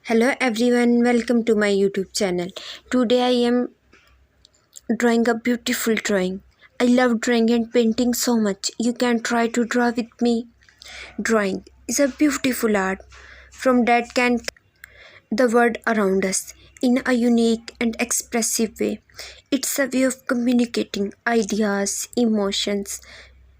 Hello everyone, welcome to my YouTube channel. Today I am drawing a beautiful drawing. I love drawing and painting so much. You can try to draw with me. Drawing is a beautiful art from that can the world around us in a unique and expressive way. It's a way of communicating ideas, emotions,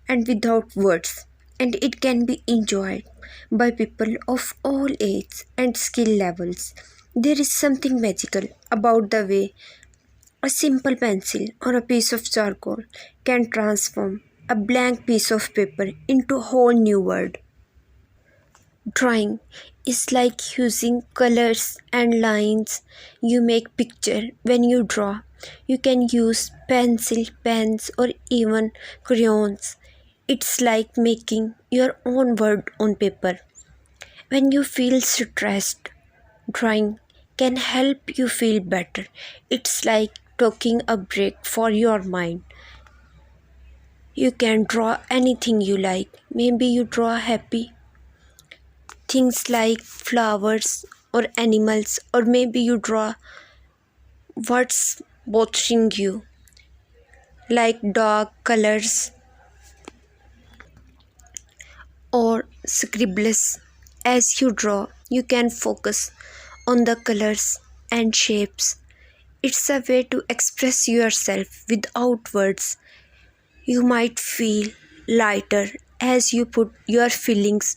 and without words, and it can be enjoyed by people of all ages and skill levels. There is something magical about the way a simple pencil or a piece of charcoal can transform a blank piece of paper into a whole new world. Drawing is like using colors and lines. You make picture when you draw. You can use pencil, pens or even crayons. It's like making your own word on paper. When you feel stressed, drawing can help you feel better. It's like taking a break for your mind. You can draw anything you like. Maybe you draw happy things like flowers or animals, or maybe you draw what's bothering you, like dark colors or scribbles. As you draw, you can focus on the colors and shapes. It's a way to express yourself without words. You might feel lighter as you put your feelings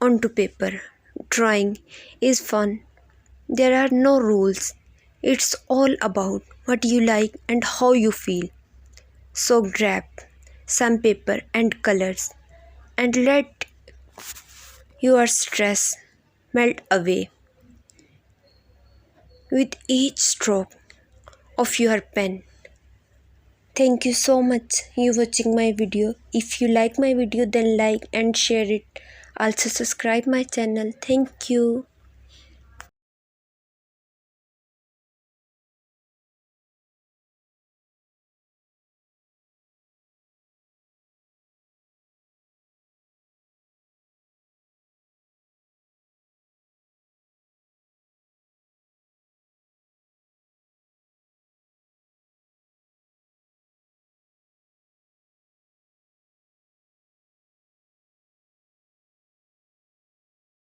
onto paper. Drawing is fun. There are no rules. It's all about what you like and how you feel. So grab some paper and colors and let your stress melt away with each stroke of your pen. Thank you so much you watching my video. If you like my video, then like and share it. Also subscribe my channel. Thank you.